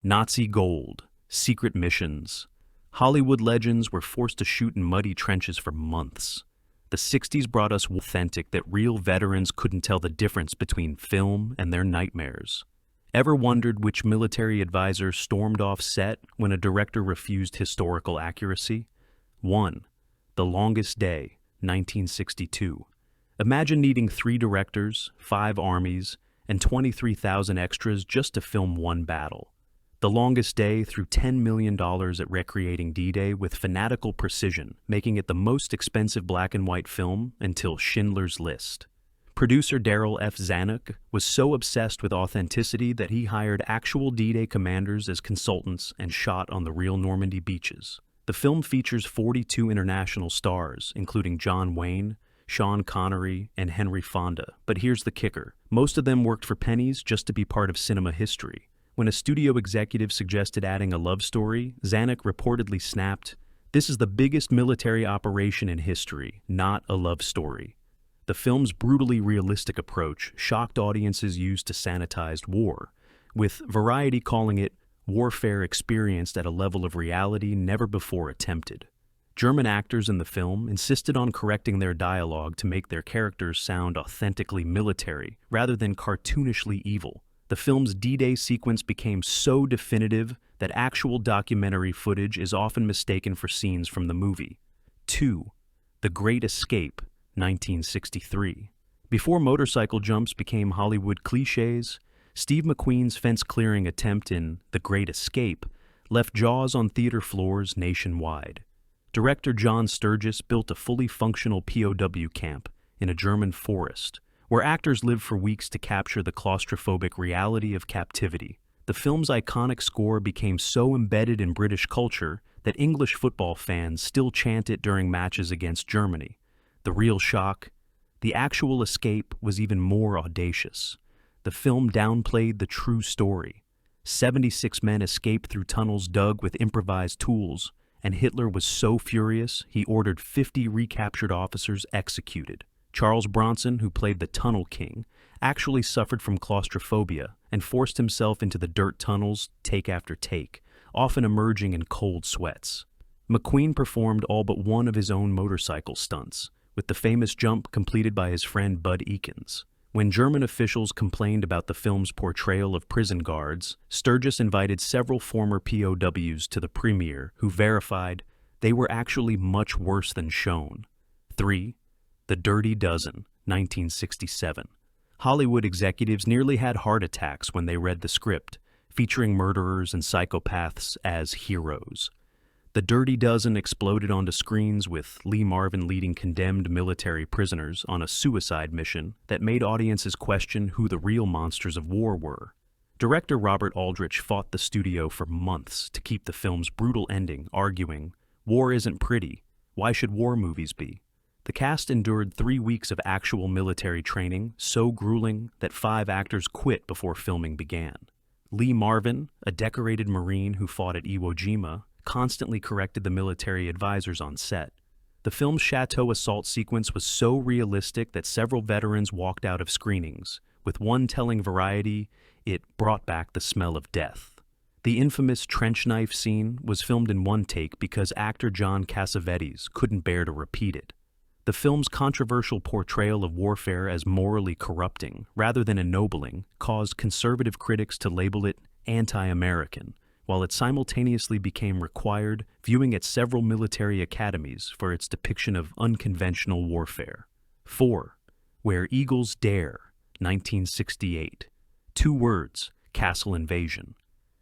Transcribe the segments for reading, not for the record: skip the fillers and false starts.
Nazi gold, secret missions. Hollywood legends were forced to shoot in muddy trenches for months. The 60s brought us authentic that real veterans couldn't tell the difference between film and their nightmares. Ever wondered which military advisor stormed off set when a director refused historical accuracy? 1. The Longest Day, 1962. Imagine needing 3 directors, 5 armies, and 23,000 extras just to film one battle. The Longest Day threw $10 million at recreating D-Day with fanatical precision, making it the most expensive black and white film until Schindler's List. Producer Darryl F. Zanuck was so obsessed with authenticity that he hired actual D-Day commanders as consultants and shot on the real Normandy beaches. The film features 42 international stars, including John Wayne, Sean Connery, and Henry Fonda. But here's the kicker. Most of them worked for pennies just to be part of cinema history. When a studio executive suggested adding a love story, Zanuck reportedly snapped, "This is the biggest military operation in history, not a love story." The film's brutally realistic approach shocked audiences used to sanitized war, with Variety calling it warfare experienced at a level of reality never before attempted. German actors in the film insisted on correcting their dialogue to make their characters sound authentically military rather than cartoonishly evil. The film's D-Day sequence became so definitive that actual documentary footage is often mistaken for scenes from the movie. 2. The Great Escape, 1963. Before motorcycle jumps became Hollywood cliches, Steve McQueen's fence-clearing attempt in The Great Escape left jaws on theater floors nationwide. Director John Sturges built a fully functional POW camp in a German forest, where actors lived for weeks to capture the claustrophobic reality of captivity. The film's iconic score became so embedded in British culture that English football fans still chant it during matches against Germany. The real shock? The actual escape was even more audacious. The film downplayed the true story. 76 men escaped through tunnels dug with improvised tools, and Hitler was so furious he ordered 50 recaptured officers executed. Charles Bronson, who played the Tunnel King, actually suffered from claustrophobia and forced himself into the dirt tunnels take after take, often emerging in cold sweats. McQueen performed all but one of his own motorcycle stunts, with the famous jump completed by his friend Bud Eakins. When German officials complained about the film's portrayal of prison guards, Sturges invited several former POWs to the premiere who verified they were actually much worse than shown. 3. The Dirty Dozen, 1967. Hollywood executives nearly had heart attacks when they read the script, featuring murderers and psychopaths as heroes. The Dirty Dozen exploded onto screens with Lee Marvin leading condemned military prisoners on a suicide mission that made audiences question who the real monsters of war were. Director Robert Aldrich fought the studio for months to keep the film's brutal ending, arguing, "War isn't pretty. Why should war movies be?" The cast endured 3 weeks of actual military training, so grueling that 5 actors quit before filming began. Lee Marvin, a decorated Marine who fought at Iwo Jima, constantly corrected the military advisors on set. The film's chateau assault sequence was so realistic that several veterans walked out of screenings, with one telling Variety it brought back the smell of death. The infamous trench knife scene was filmed in one take because actor John Cassavetes couldn't bear to repeat it. The film's controversial portrayal of warfare as morally corrupting, rather than ennobling, caused conservative critics to label it anti-American, while it simultaneously became required viewing at several military academies for its depiction of unconventional warfare. 4. Where Eagles Dare, 1968. 2 words, Castle Invasion.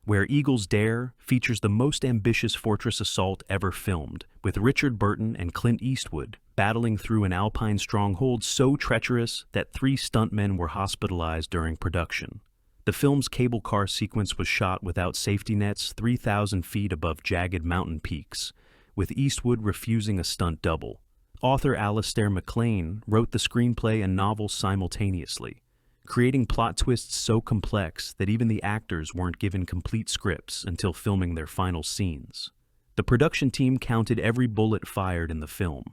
Where Eagles Dare features the most ambitious fortress assault ever filmed, with Richard Burton and Clint Eastwood battling through an Alpine stronghold so treacherous that 3 stuntmen were hospitalized during production. The film's cable car sequence was shot without safety nets 3,000 feet above jagged mountain peaks, with Eastwood refusing a stunt double. Author Alistair MacLean wrote the screenplay and novel simultaneously, creating plot twists so complex that even the actors weren't given complete scripts until filming their final scenes. The production team counted every bullet fired in the film,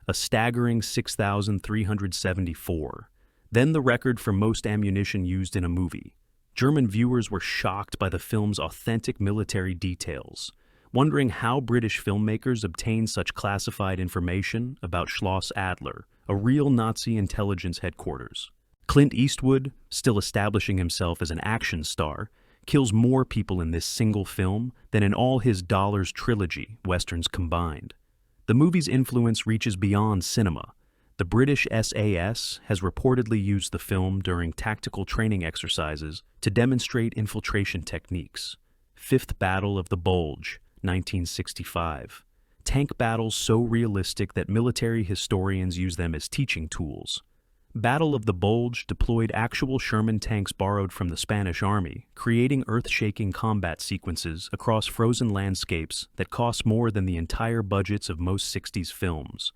a staggering 6,374, then the record for most ammunition used in a movie, German viewers were shocked by the film's authentic military details, wondering how British filmmakers obtained such classified information about Schloss Adler, a real Nazi intelligence headquarters. Clint Eastwood, still establishing himself as an action star, kills more people in this single film than in all his Dollars trilogy, westerns combined. The movie's influence reaches beyond cinema. The British SAS has reportedly used the film during tactical training exercises to demonstrate infiltration techniques. Fifth Battle of the Bulge, 1965. Tank battles so realistic that military historians use them as teaching tools. Battle of the Bulge deployed actual Sherman tanks borrowed from the Spanish Army, creating earth-shaking combat sequences across frozen landscapes that cost more than the entire budgets of most 60s films.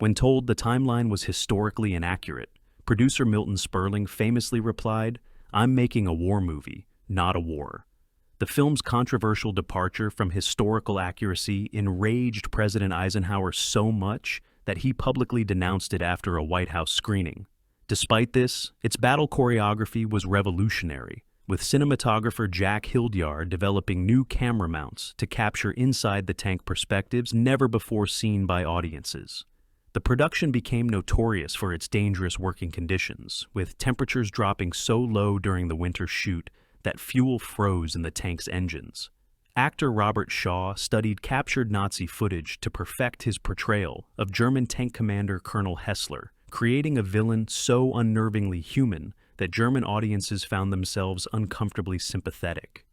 When told the timeline was historically inaccurate, producer Milton Sperling famously replied, "I'm making a war movie, not a war." The film's controversial departure from historical accuracy enraged President Eisenhower so much that he publicly denounced it after a White House screening. Despite this, its battle choreography was revolutionary, with cinematographer Jack Hildyard developing new camera mounts to capture inside-the-tank perspectives never before seen by audiences. The production became notorious for its dangerous working conditions, with temperatures dropping so low during the winter shoot that fuel froze in the tank's engines. Actor Robert Shaw studied captured Nazi footage to perfect his portrayal of German tank commander Colonel Hessler, creating a villain so unnervingly human that German audiences found themselves uncomfortably sympathetic.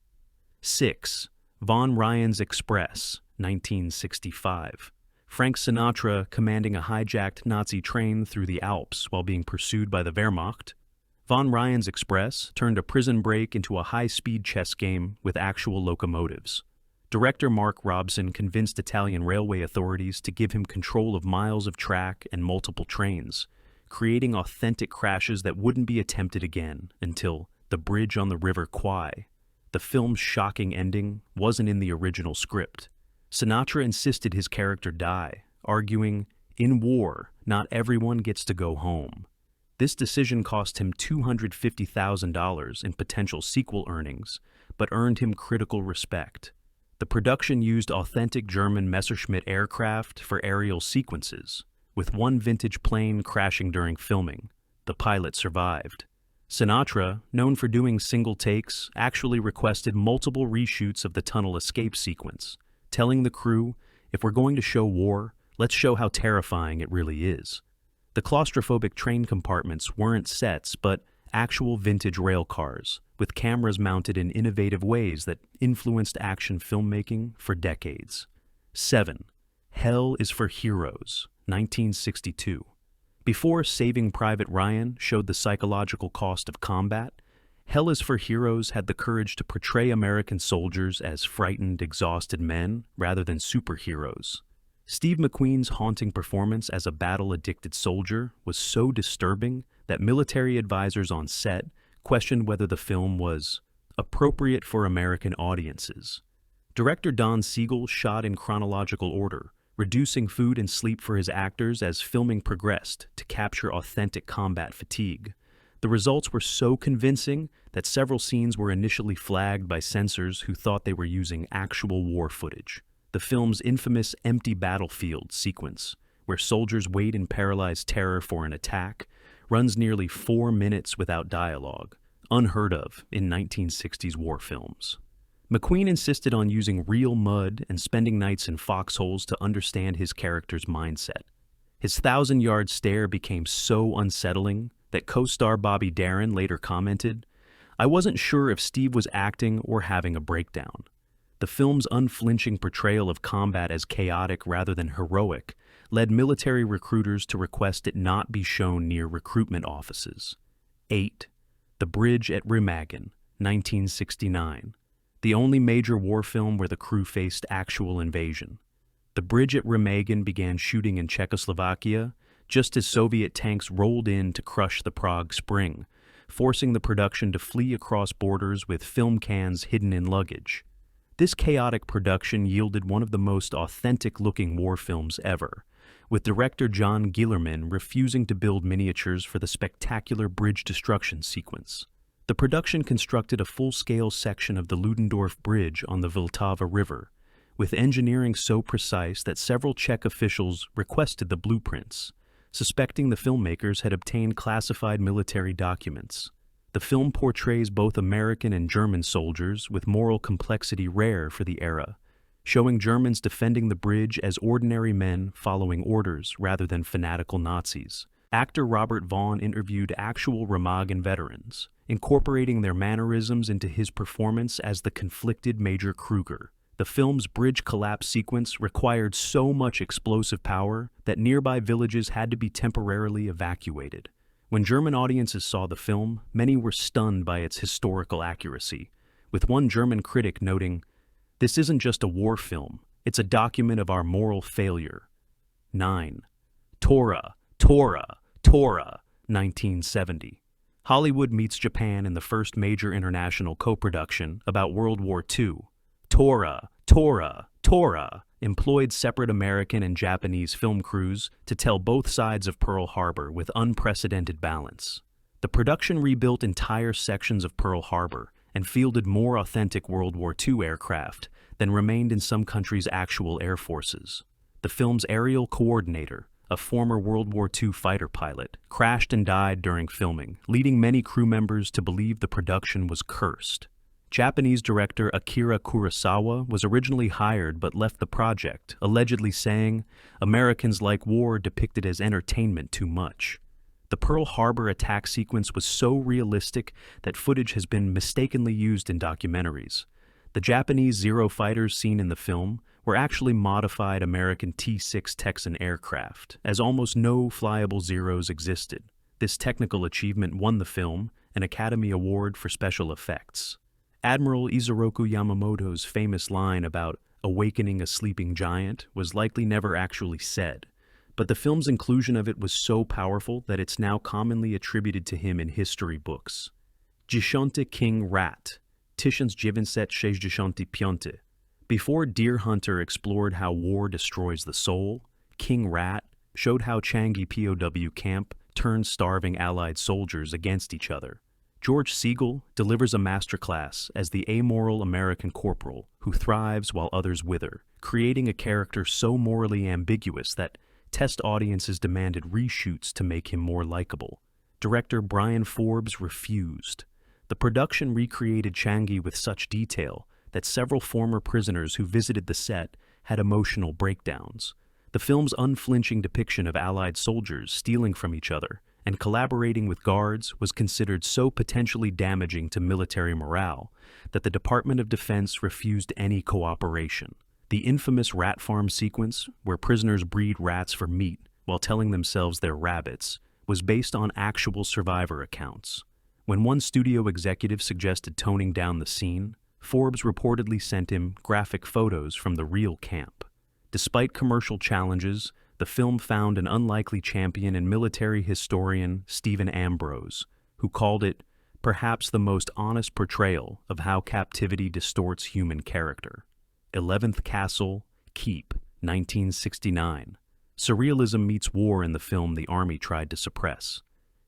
6. Von Ryan's Express, 1965. Frank Sinatra commanding a hijacked Nazi train through the Alps while being pursued by the Wehrmacht. Von Ryan's Express turned a prison break into a high-speed chess game with actual locomotives. Director Mark Robson convinced Italian railway authorities to give him control of miles of track and multiple trains, creating authentic crashes that wouldn't be attempted again until The Bridge on the River Kwai. The film's shocking ending wasn't in the original script. Sinatra insisted his character die, arguing, "In war, not everyone gets to go home." This decision cost him $250,000 in potential sequel earnings, but earned him critical respect. The production used authentic German Messerschmitt aircraft for aerial sequences, with one vintage plane crashing during filming. The pilot survived. Sinatra, known for doing single takes, actually requested multiple reshoots of the tunnel escape sequence, telling the crew, "If we're going to show war, let's show how terrifying it really is." The claustrophobic train compartments weren't sets, but actual vintage rail cars, with cameras mounted in innovative ways that influenced action filmmaking for decades. 7. Hell is for Heroes, 1962. Before Saving Private Ryan showed the psychological cost of combat, Hell is for Heroes had the courage to portray American soldiers as frightened, exhausted men rather than superheroes. Steve McQueen's haunting performance as a battle-addicted soldier was so disturbing that military advisors on set questioned whether the film was appropriate for American audiences. Director Don Siegel shot in chronological order, reducing food and sleep for his actors as filming progressed to capture authentic combat fatigue. The results were so convincing that several scenes were initially flagged by censors who thought they were using actual war footage. The film's infamous empty battlefield sequence, where soldiers wait in paralyzed terror for an attack, runs nearly 4 minutes without dialogue, unheard of in 1960s war films. McQueen insisted on using real mud and spending nights in foxholes to understand his character's mindset. His 1,000-yard stare became so unsettling that co-star Bobby Darin later commented, "I wasn't sure if Steve was acting or having a breakdown." The film's unflinching portrayal of combat as chaotic rather than heroic led military recruiters to request it not be shown near recruitment offices. 8. The Bridge at Remagen, 1969. The only major war film where the crew faced actual invasion. The Bridge at Remagen began shooting in Czechoslovakia just as Soviet tanks rolled in to crush the Prague Spring, forcing the production to flee across borders with film cans hidden in luggage. This chaotic production yielded one of the most authentic-looking war films ever, with director John Guillermin refusing to build miniatures for the spectacular bridge destruction sequence. The production constructed a full-scale section of the Ludendorff Bridge on the Vltava River, with engineering so precise that several Czech officials requested the blueprints, suspecting the filmmakers had obtained classified military documents. The film portrays both American and German soldiers with moral complexity rare for the era, showing Germans defending the bridge as ordinary men following orders rather than fanatical Nazis. Actor Robert Vaughn interviewed actual Remagen veterans, incorporating their mannerisms into his performance as the conflicted Major Kruger. The film's bridge collapse sequence required so much explosive power that nearby villages had to be temporarily evacuated. When German audiences saw the film, many were stunned by its historical accuracy, with one German critic noting, "This isn't just a war film, it's a document of our moral failure." 9. Tora, 1970. Hollywood meets Japan in the first major international co-production about World War II. Tora employed separate American and Japanese film crews to tell both sides of Pearl Harbor with unprecedented balance. The production rebuilt entire sections of Pearl Harbor and fielded more authentic World War II aircraft than remained in some countries' actual air forces. The film's aerial coordinator, a former World War II fighter pilot, crashed and died during filming, leading many crew members to believe the production was cursed. Japanese director Akira Kurosawa was originally hired but left the project, allegedly saying, "Americans like war depicted as entertainment too much." The Pearl Harbor attack sequence was so realistic that footage has been mistakenly used in documentaries. The Japanese Zero fighters seen in the film were actually modified American T-6 Texan aircraft, as almost no flyable Zeros existed. This technical achievement won the film an Academy Award for special effects. Admiral Isoroku Yamamoto's famous line about awakening a sleeping giant was likely never actually said, but the film's inclusion of it was so powerful that it's now commonly attributed to him in history books. Dziesiąty King Rat, 1965. Before Deer Hunter explored how war destroys the soul, King Rat showed how Changi POW camp turns starving Allied soldiers against each other. George Segal delivers a masterclass as the amoral American corporal who thrives while others wither, creating a character so morally ambiguous that test audiences demanded reshoots to make him more likable. Director Brian Forbes refused. The production recreated Changi with such detail that several former prisoners who visited the set had emotional breakdowns. The film's unflinching depiction of Allied soldiers stealing from each other and collaborating with guards was considered so potentially damaging to military morale that the Department of Defense refused any cooperation. The infamous rat farm sequence, where prisoners breed rats for meat while telling themselves they're rabbits, was based on actual survivor accounts. When one studio executive suggested toning down the scene, Forbes reportedly sent him graphic photos from the real camp. Despite commercial challenges, the film found an unlikely champion in military historian Stephen Ambrose, who called it perhaps the most honest portrayal of how captivity distorts human character. 11th Castle, Keep, 1969. Surrealism meets war in the film the Army tried to suppress.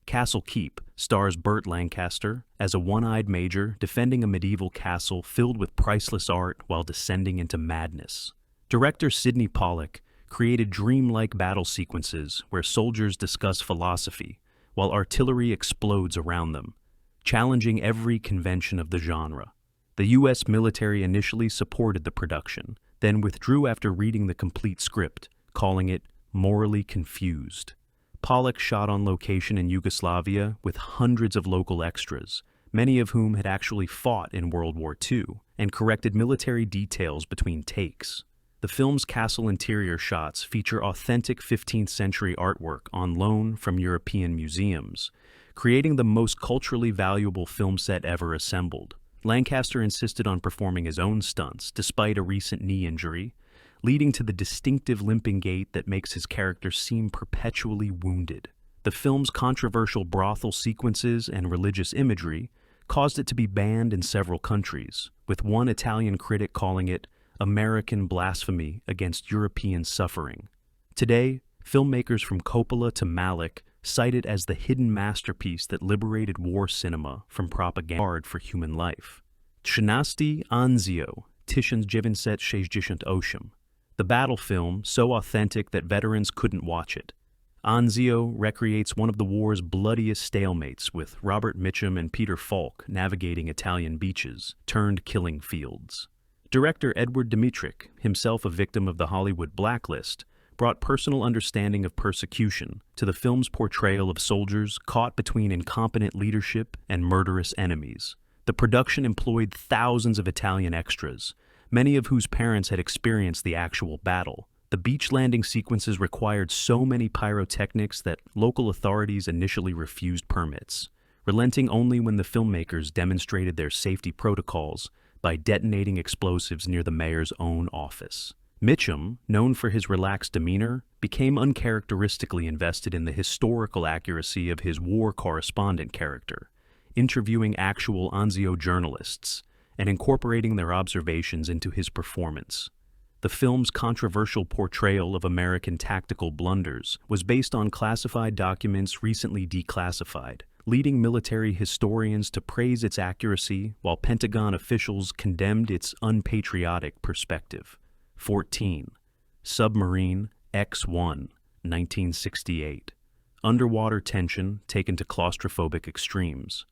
Castle Keep stars Burt Lancaster as a one-eyed major defending a medieval castle filled with priceless art while descending into madness. Director Sidney Pollack created dreamlike battle sequences where soldiers discuss philosophy while artillery explodes around them, challenging every convention of the genre. The U.S. military initially supported the production, then withdrew after reading the complete script, calling it morally confused. Pollack shot on location in Yugoslavia with hundreds of local extras, many of whom had actually fought in World War II, and corrected military details between takes. The film's castle interior shots feature authentic 15th century artwork on loan from European museums, creating the most culturally valuable film set ever assembled. Lancaster insisted on performing his own stunts despite a recent knee injury, leading to the distinctive limping gait that makes his character seem perpetually wounded. The film's controversial brothel sequences and religious imagery caused it to be banned in several countries, with one Italian critic calling it American blasphemy against European suffering. Today, filmmakers from Coppola to Malick cited as the hidden masterpiece that liberated war cinema from propaganda for human life. 13 Anzio, 1968. The battle film, so authentic that veterans couldn't watch it. Anzio recreates one of the war's bloodiest stalemates, with Robert Mitchum and Peter Falk navigating Italian beaches, turned killing fields. Director Edward Dmytryk, himself a victim of the Hollywood blacklist, brought personal understanding of persecution to the film's portrayal of soldiers caught between incompetent leadership and murderous enemies. The production employed thousands of Italian extras, many of whose parents had experienced the actual battle. The beach landing sequences required so many pyrotechnics that local authorities initially refused permits, relenting only when the filmmakers demonstrated their safety protocols by detonating explosives near the mayor's own office. Mitchum, known for his relaxed demeanor, became uncharacteristically invested in the historical accuracy of his war correspondent character, interviewing actual Anzio journalists and incorporating their observations into his performance. The film's controversial portrayal of American tactical blunders was based on classified documents recently declassified, leading military historians to praise its accuracy while Pentagon officials condemned its unpatriotic perspective. 14. Submarine X-1, 1968. Underwater tension taken to claustrophobic extremes.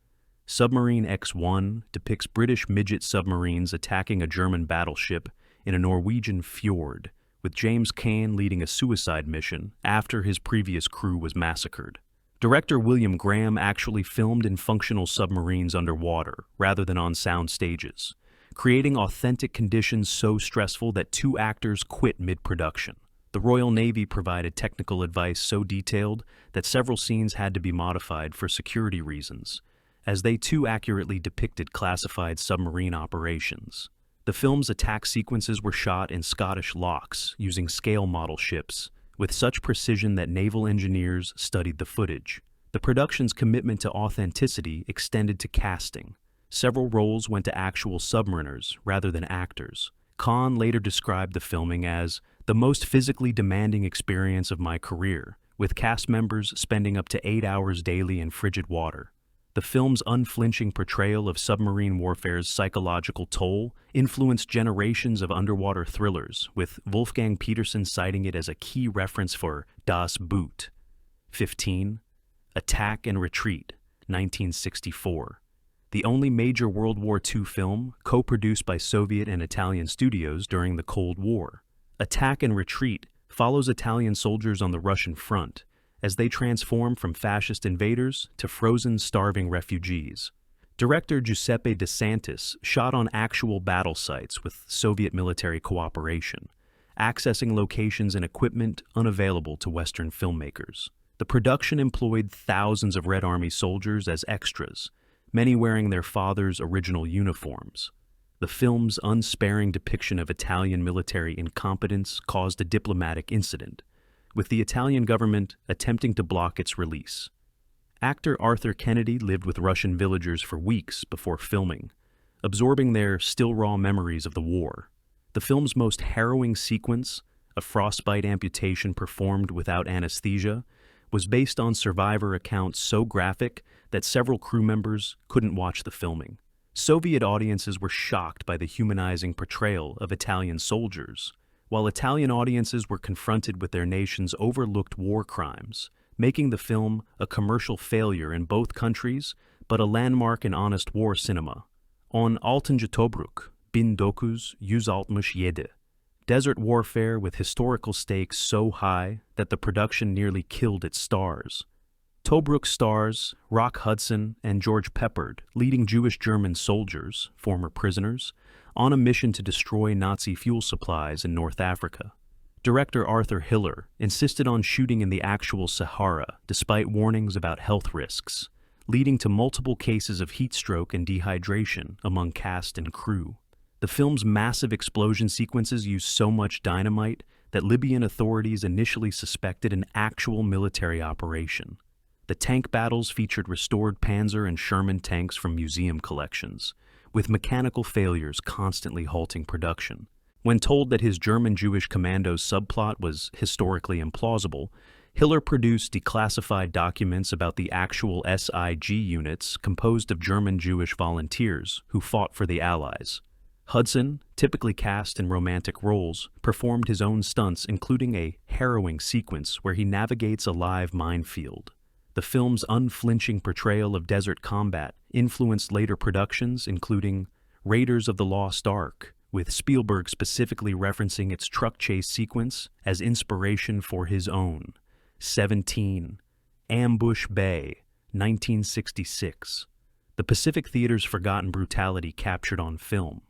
Submarine X-1 depicts British midget submarines attacking a German battleship in a Norwegian fjord, with James Cain leading a suicide mission after his previous crew was massacred. Director William Graham actually filmed in functional submarines underwater, rather than on sound stages, creating authentic conditions so stressful that 2 actors quit mid-production. The Royal Navy provided technical advice so detailed that several scenes had to be modified for security reasons, as they too accurately depicted classified submarine operations. The film's attack sequences were shot in Scottish locks using scale model ships, with such precision that naval engineers studied the footage. The production's commitment to authenticity extended to casting. Several roles went to actual submariners rather than actors. Khan later described the filming as the most physically demanding experience of my career, with cast members spending up to 8 hours daily in frigid water. The film's unflinching portrayal of submarine warfare's psychological toll influenced generations of underwater thrillers, with Wolfgang Petersen citing it as a key reference for Das Boot. 15. Attack and Retreat, 1964. The only major World War II film co-produced by Soviet and Italian studios during the Cold War. Attack and Retreat follows Italian soldiers on the Russian front, as they transform from fascist invaders to frozen, starving refugees. Director Giuseppe De Santis shot on actual battle sites with Soviet military cooperation, accessing locations and equipment unavailable to Western filmmakers. The production employed thousands of Red Army soldiers as extras, many wearing their father's original uniforms. The film's unsparing depiction of Italian military incompetence caused a diplomatic incident, with the Italian government attempting to block its release. Actor Arthur Kennedy lived with Russian villagers for weeks before filming, absorbing their still-raw memories of the war. The film's most harrowing sequence, a frostbite amputation performed without anesthesia, was based on survivor accounts so graphic that several crew members couldn't watch the filming. Soviet audiences were shocked by the humanizing portrayal of Italian soldiers, while Italian audiences were confronted with their nation's overlooked war crimes, making the film a commercial failure in both countries, but a landmark in honest war cinema. On Altıncı Tobruk, 1967. Desert warfare with historical stakes so high that the production nearly killed its stars. Tobruk stars Rock Hudson and George Peppard, leading Jewish German soldiers, former prisoners, on a mission to destroy Nazi fuel supplies in North Africa. Director Arthur Hiller insisted on shooting in the actual Sahara despite warnings about health risks, leading to multiple cases of heat stroke and dehydration among cast and crew. The film's massive explosion sequences use so much dynamite that Libyan authorities initially suspected an actual military operation. The tank battles featured restored Panzer and Sherman tanks from museum collections, with mechanical failures constantly halting production. When told that his German-Jewish commandos subplot was historically implausible, Hiller produced declassified documents about the actual SIG units composed of German Jewish volunteers who fought for the Allies. Hudson, typically cast in romantic roles, performed his own stunts, including a harrowing sequence where he navigates a live minefield. The film's unflinching portrayal of desert combat influenced later productions, including Raiders of the Lost Ark, with Spielberg specifically referencing its truck chase sequence as inspiration for his own. 17. Ambush Bay, 1966. The Pacific Theater's forgotten brutality captured on film.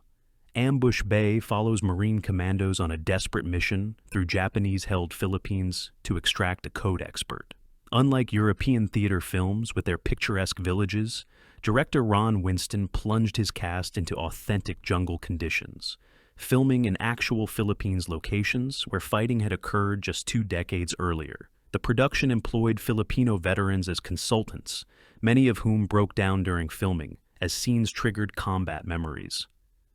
Ambush Bay follows Marine commandos on a desperate mission through Japanese-held Philippines to extract a code expert. Unlike European theater films with their picturesque villages, director Ron Winston plunged his cast into authentic jungle conditions, filming in actual Philippines locations where fighting had occurred just 2 decades earlier. The production employed Filipino veterans as consultants, many of whom broke down during filming, as scenes triggered combat memories.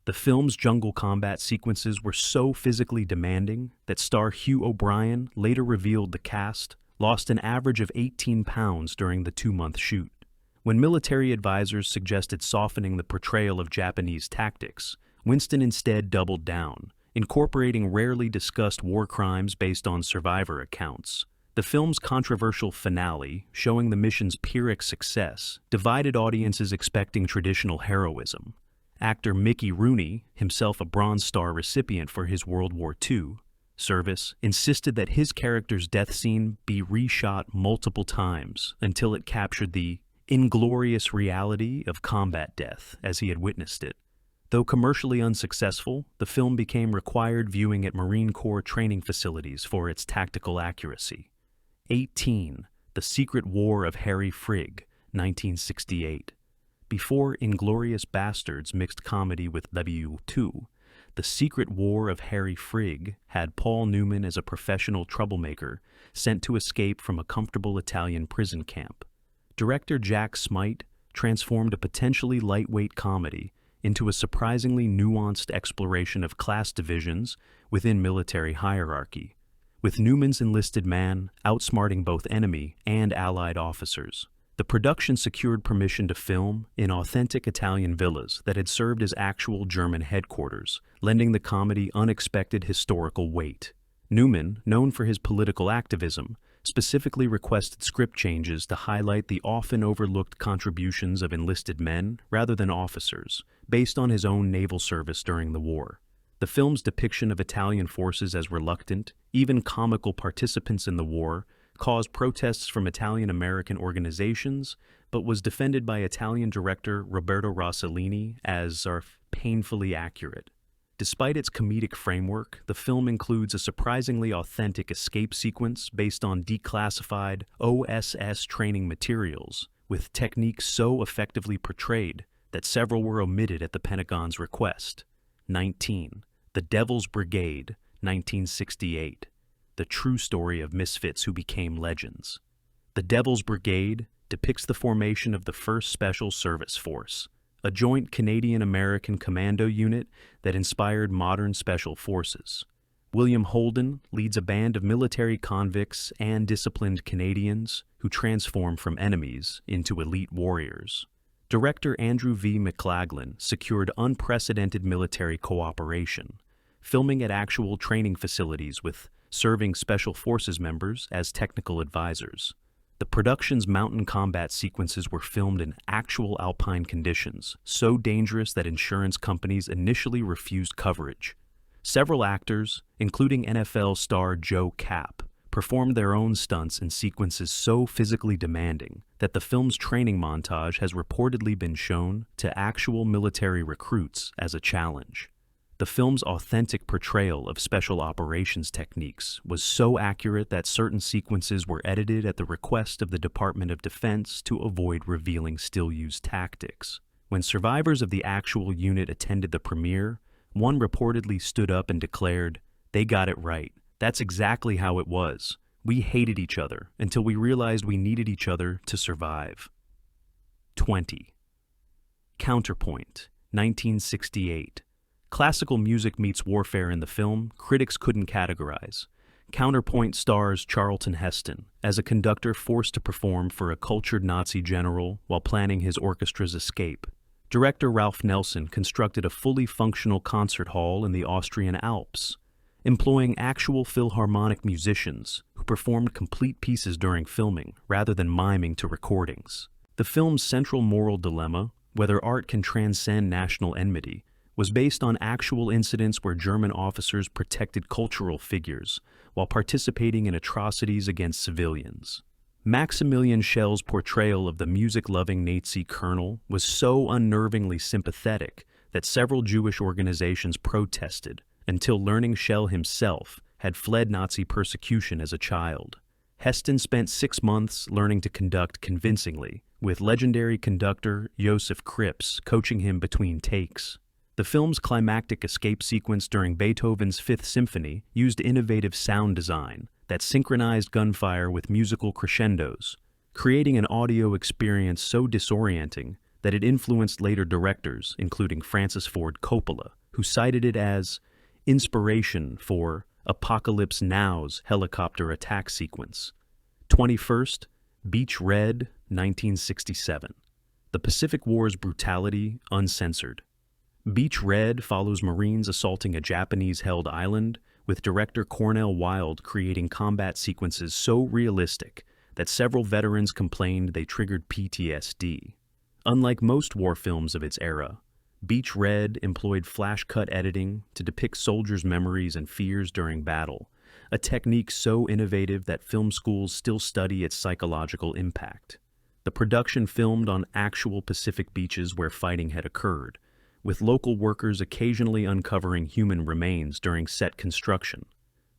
The film's jungle combat sequences were so physically demanding that star Hugh O'Brien later revealed the cast lost an average of 18 pounds during the 2-month shoot. When military advisors suggested softening the portrayal of Japanese tactics, Winston instead doubled down, incorporating rarely discussed war crimes based on survivor accounts. The film's controversial finale, showing the mission's Pyrrhic success, divided audiences expecting traditional heroism. Actor Mickey Rooney, himself a Bronze Star recipient for his World War II service, insisted that his character's death scene be reshot multiple times until it captured the inglorious reality of combat death as he had witnessed it. Though commercially unsuccessful, the film became required viewing at Marine Corps training facilities for its tactical accuracy. 18. The Secret War of Harry Frigg, 1968. Before Inglourious Bastards mixed comedy with W2, The Secret War of Harry Frigg had Paul Newman as a professional troublemaker sent to escape from a comfortable Italian prison camp. Director Jack Smite transformed a potentially lightweight comedy into a surprisingly nuanced exploration of class divisions within military hierarchy, with Newman's enlisted man outsmarting both enemy and Allied officers. The production secured permission to film in authentic Italian villas that had served as actual German headquarters, lending the comedy unexpected historical weight. Newman, known for his political activism, specifically requested script changes to highlight the often overlooked contributions of enlisted men rather than officers, based on his own naval service during the war. The film's depiction of Italian forces as reluctant, even comical participants in the war caused protests from Italian-American organizations, but was defended by Italian director Roberto Rossellini as painfully accurate. Despite its comedic framework, the film includes a surprisingly authentic escape sequence based on declassified OSS training materials, with techniques so effectively portrayed that several were omitted at the Pentagon's request. 19. The Devil's Brigade, 1968. The true story of misfits who became legends. The Devil's Brigade depicts the formation of the 1st Special Service Force, a joint Canadian-American commando unit that inspired modern special forces. William Holden leads a band of military convicts and disciplined Canadians who transform from enemies into elite warriors. Director Andrew V. McLaglen secured unprecedented military cooperation, filming at actual training facilities with serving Special Forces members as technical advisors. The production's mountain combat sequences were filmed in actual alpine conditions, so dangerous that insurance companies initially refused coverage. Several actors, including NFL star Joe Kapp, performed their own stunts in sequences so physically demanding that the film's training montage has reportedly been shown to actual military recruits as a challenge. The film's authentic portrayal of special operations techniques was so accurate that certain sequences were edited at the request of the Department of Defense to avoid revealing still-used tactics. When survivors of the actual unit attended the premiere, one reportedly stood up and declared, "They got it right. That's exactly how it was. We hated each other until we realized we needed each other to survive." 20. Counterpoint, 1968. Classical music meets warfare in the film, critics couldn't categorize. Counterpoint stars Charlton Heston as a conductor forced to perform for a cultured Nazi general while planning his orchestra's escape. Director Ralph Nelson constructed a fully functional concert hall in the Austrian Alps, employing actual philharmonic musicians who performed complete pieces during filming rather than miming to recordings. The film's central moral dilemma, whether art can transcend national enmity, was based on actual incidents where German officers protected cultural figures while participating in atrocities against civilians. Maximilian Schell's portrayal of the music-loving Nazi colonel was so unnervingly sympathetic that several Jewish organizations protested until learning Schell himself had fled Nazi persecution as a child. Heston spent 6 months learning to conduct convincingly, with legendary conductor Josef Krips coaching him between takes. The film's climactic escape sequence during Beethoven's Fifth Symphony used innovative sound design that synchronized gunfire with musical crescendos, creating an audio experience so disorienting that it influenced later directors, including Francis Ford Coppola, who cited it as inspiration for Apocalypse Now's helicopter attack sequence. 21st, Beach Red, 1967. The Pacific War's brutality uncensored. Beach Red follows Marines assaulting a Japanese-held island, with director Cornell Wilde creating combat sequences so realistic that several veterans complained they triggered PTSD. Unlike most war films of its era, Beach Red employed flash-cut editing to depict soldiers' memories and fears during battle, a technique so innovative that film schools still study its psychological impact. The production filmed on actual Pacific beaches where fighting had occurred, with local workers occasionally uncovering human remains during set construction.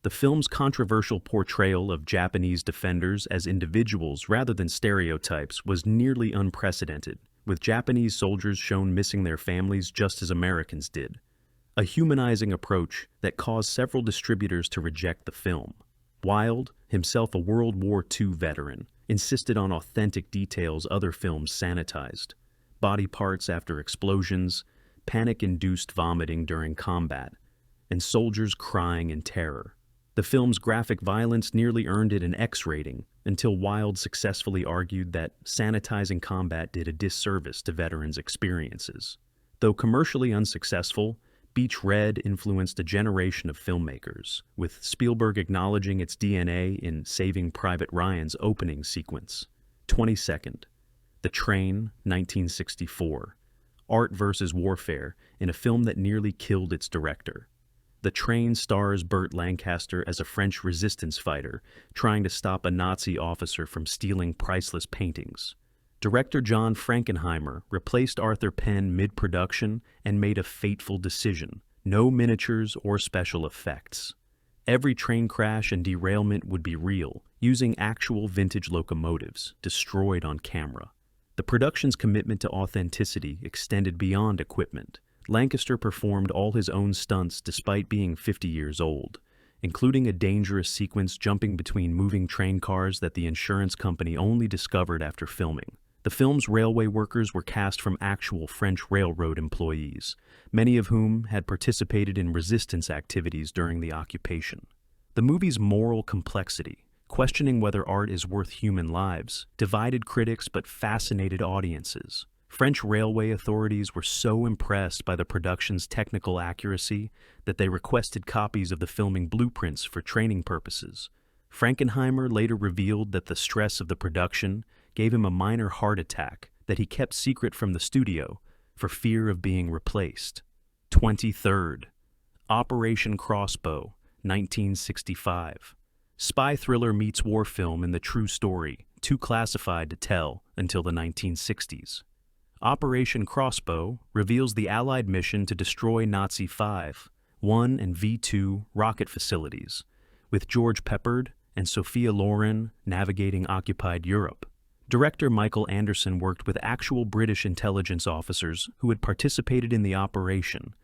The film's controversial portrayal of Japanese defenders as individuals rather than stereotypes was nearly unprecedented, with Japanese soldiers shown missing their families just as Americans did, a humanizing approach that caused several distributors to reject the film. Wilde, himself a World War II veteran, insisted on authentic details other films sanitized: body parts after explosions, panic-induced vomiting during combat, and soldiers crying in terror. The film's graphic violence nearly earned it an X rating until Wilde successfully argued that sanitizing combat did a disservice to veterans' experiences. Though commercially unsuccessful, Beach Red influenced a generation of filmmakers, with Spielberg acknowledging its DNA in Saving Private Ryan's opening sequence. 22nd, The Train, 1964. Art versus warfare in a film that nearly killed its director. The Train stars Burt Lancaster as a French resistance fighter trying to stop a Nazi officer from stealing priceless paintings. Director John Frankenheimer replaced Arthur Penn mid-production and made a fateful decision: no miniatures or special effects. Every train crash and derailment would be real, using actual vintage locomotives, destroyed on camera. The production's commitment to authenticity extended beyond equipment. Lancaster performed all his own stunts despite being 50 years old, including a dangerous sequence jumping between moving train cars that the insurance company only discovered after filming. The film's railway workers were cast from actual French railroad employees, many of whom had participated in resistance activities during the occupation. The movie's moral complexity, questioning whether art is worth human lives, divided critics but fascinated audiences. French railway authorities were so impressed by the production's technical accuracy that they requested copies of the filming blueprints for training purposes. Frankenheimer later revealed that the stress of the production gave him a minor heart attack that he kept secret from the studio for fear of being replaced. 23rd, Operation Crossbow, 1965. Spy thriller meets war film in the true story, too classified to tell until the 1960s. Operation Crossbow reveals the Allied mission to destroy Nazi 5, 1 and V2 rocket facilities, with George Peppard and Sophia Loren navigating occupied Europe. Director Michael Anderson worked with actual British intelligence officers who had participated in the operation,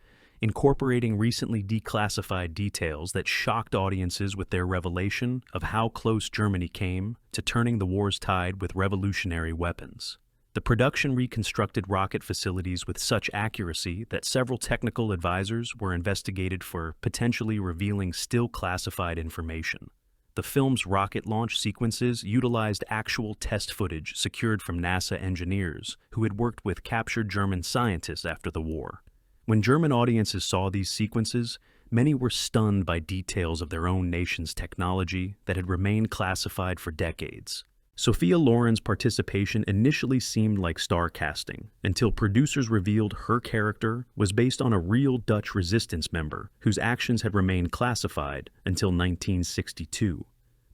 incorporating recently declassified details that shocked audiences with their revelation of how close Germany came to turning the war's tide with revolutionary weapons. The production reconstructed rocket facilities with such accuracy that several technical advisors were investigated for potentially revealing still classified information. The film's rocket launch sequences utilized actual test footage secured from NASA engineers who had worked with captured German scientists after the war. When German audiences saw these sequences, many were stunned by details of their own nation's technology that had remained classified for decades. Sophia Loren's participation initially seemed like star casting, until producers revealed her character was based on a real Dutch resistance member whose actions had remained classified until 1962.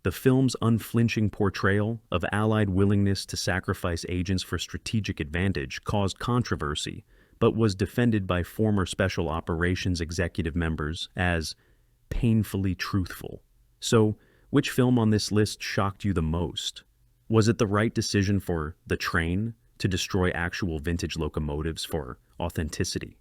The film's unflinching portrayal of Allied willingness to sacrifice agents for strategic advantage caused controversy, but was defended by former Special Operations executive members as painfully truthful. So, which film on this list shocked you the most? Was it the right decision for The Train to destroy actual vintage locomotives for authenticity?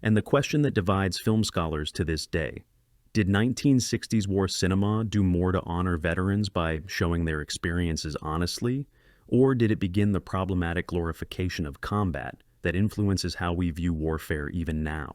And the question that divides film scholars to this day: did 1960s war cinema do more to honor veterans by showing their experiences honestly, or did it begin the problematic glorification of combat that influences how we view warfare even now?